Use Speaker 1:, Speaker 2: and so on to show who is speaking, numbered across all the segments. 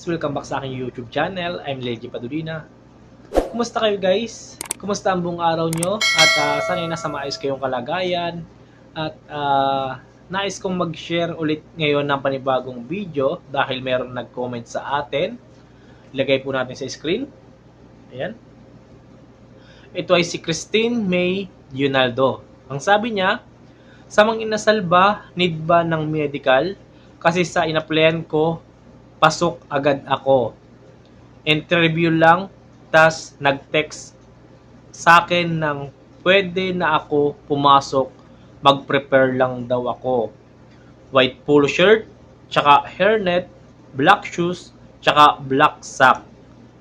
Speaker 1: Welcome back sa aking YouTube channel. I'm Leji Padulina. Kumusta kayo guys? Kumusta ang buong araw nyo? At sana'y nasa maayos kayong kalagayan. At nais kong mag-share ulit ngayon ng panibagong video dahil meron nag-comment sa atin. Ilagay po natin sa screen. Ayan. Ito ay si Christine May Yunaldo. Ang sabi niya, sa mga inasal ba, need ba ng medical? Kasi sa inaplayan ko, pasok agad ako. Interview lang, tas nag-text sa akin ng pwede na ako pumasok, mag-prepare lang daw ako. White polo shirt, tsaka hairnet, black shoes, tsaka black sock,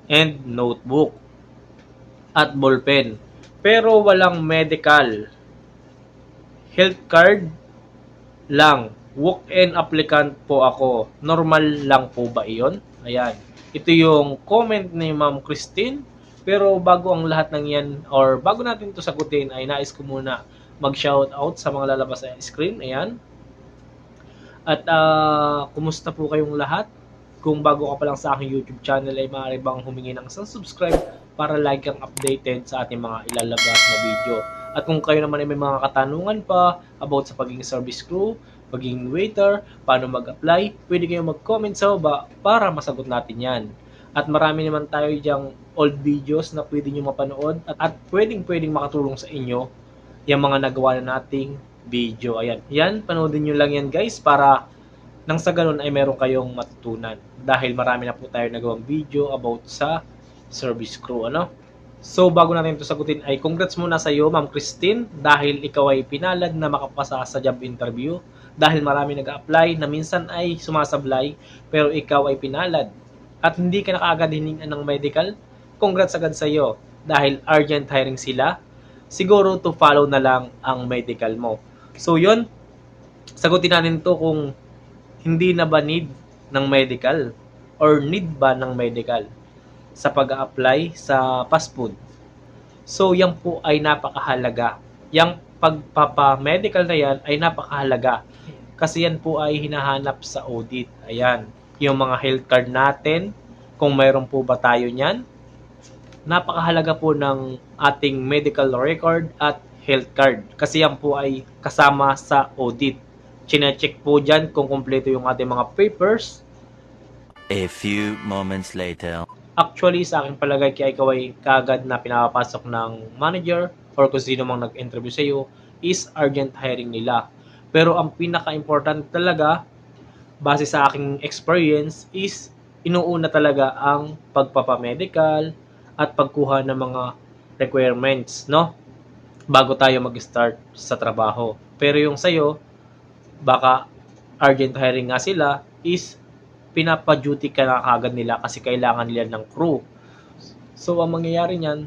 Speaker 1: and notebook, at ballpen. Pero walang medical. Health card lang. Walk-in applicant po ako. Normal lang po ba iyon? Ayan. Ito yung comment ni Ma'am Christine. Pero bago ang lahat ng yan, or bago natin ito sagutin, ay nais ko muna mag-shout out sa mga lalabas sa screen. Ayan. At kumusta po kayong lahat? Kung bago ka pa lang sa aking YouTube channel, ay maaari bang humingi ng isang subscribe para lagi kang updated sa ating mga ilalabas na video. At kung kayo naman ay may mga katanungan pa about sa pagiging service crew, pagiging waiter, paano mag-apply, pwede kayong mag-comment sa baba para masagot natin yan. At marami naman tayo diyang old videos na pwede nyo mapanood at pwedeng makatulong sa inyo yung mga nagawa na nating video. Ayan. Yan, panoodin nyo lang yan guys para nang sa ganun ay meron kayong matutunan. Dahil marami na po tayo nagawang video about sa service crew. Ano? So, bago natin ito sagutin ay congrats muna sa iyo, Ma'am Christine, dahil ikaw ay pinalad na makapasa sa job interview. Dahil marami nag-a-apply na minsan ay sumasablay, pero ikaw ay pinalad. At hindi ka na kaagad hiningan ng medical, congrats agad sa iyo. Dahil urgent hiring sila, siguro to follow na lang ang medical mo. So, yun, sagutin natin to kung hindi na ba need ng medical or need ba ng medical sa pag-a-apply sa fast food. So, yan po ay napakahalaga. Yang pagpapa-medical na yan ay napakahalaga. Kasi yan po ay hinahanap sa audit. Ayan. Yung mga health card natin, kung mayroon po ba tayo niyan, napakahalaga po ng ating medical record at health card. Kasi yan po ay kasama sa audit. Chine-check po dyan kung kumpleto yung ating mga papers.
Speaker 2: A few moments later.
Speaker 1: Actually, sa aking palagay, kaya ikaw ay kagad na pinapasok ng manager or kung sino mang nag-interview sa iyo is urgent hiring nila. Pero ang pinaka-important talaga, base sa aking experience, is inuuna talaga ang pagpapamedical at pagkuha ng mga requirements, no? Bago tayo mag-start sa trabaho. Pero yung sa'yo, baka urgent hiring nga sila, is pinapa-duty ka na kagad nila kasi kailangan nila ng crew. So, ang mangyayari niyan,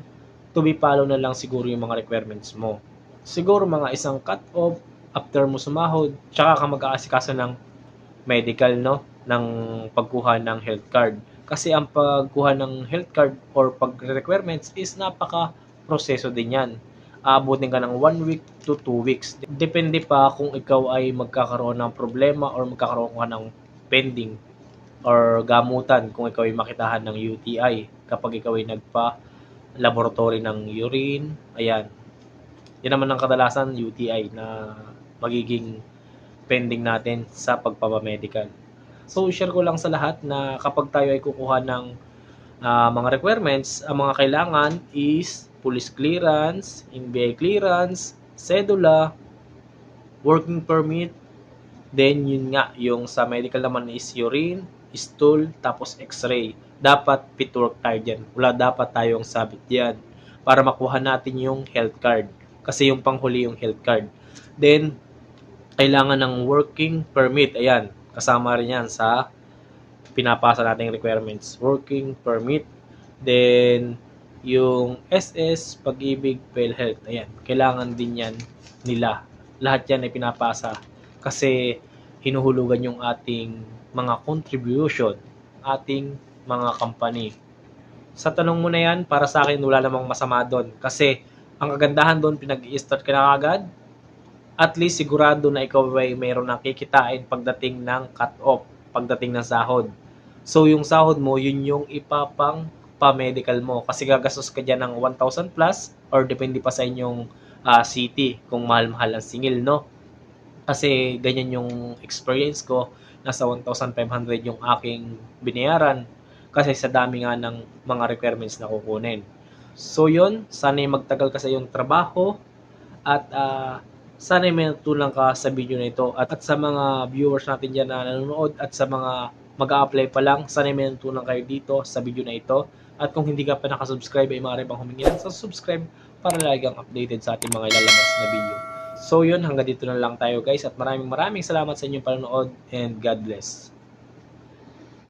Speaker 1: to be follow na lang siguro yung mga requirements mo. Siguro mga isang cut-off after mo sumahod, tsaka ka mag-aasikaso ng medical, no? Ng pagkuha ng health card. Kasi ang pagkuha ng health card or pag-requirements is napaka-proseso din yan. Aabutin ka ng 1 week to 2 weeks. Depende pa kung ikaw ay magkakaroon ng problema or magkakaroon ka ng pending or gamutan kung ikaw ay makitahan ng UTI kapag ikaw ay nagpa-laboratory ng urine. Ayan. Yan naman ang kadalasan UTI na magiging pending natin sa pagpapamedical. So, share ko lang sa lahat na kapag tayo ay kukuha ng mga requirements, ang mga kailangan is police clearance, NBI clearance, cedula, working permit, then yun nga, yung sa medical naman is urine, stool, tapos x-ray. Dapat fit work tayo dyan. Wala dapat tayong sabit yan para makuha natin yung health card. Kasi yung panghuli yung health card. Then, kailangan ng working permit. Ayan, kasama rin yan sa pinapasa nating requirements. Working permit. Then, yung SS, Pag-ibig, PhilHealth. Ayan, kailangan din yan nila. Lahat yan ay pinapasa. Kasi, hinuhulugan yung ating mga contribution, ating mga company. Sa tanong mo na yan, para sa akin, wala namang masama doon. Kasi, ang kagandahan doon, pinag-i-start ka na agad. At least, sigurado na ikaw ay mayroon na kikitain pagdating ng cut-off, pagdating ng sahod. So yung sahod mo, yun yung ipapang pa-medical mo. Kasi gagastos ka dyan ng 1,000 plus or depende pa sa inyong city kung mahal-mahal ang singil, no? Kasi ganyan yung experience ko, nasa 1,500 yung aking binayaran kasi sa dami nga ng mga requirements na kukunin. So yun, sana'y magtagal ka sa iyong trabaho at sana'y may natutunan ka sa video na ito at sa mga viewers natin dyan na nanonood at sa mga mag-a-apply pa lang, sana'y may natutunan kayo dito sa video na ito. At kung hindi ka pa nakasubscribe ay maaari pang humingi ng subscribe para lagi kang updated sa ating mga ilalabas na video. So yun, hanggang dito na lang tayo guys at maraming salamat sa inyong panonood and God bless.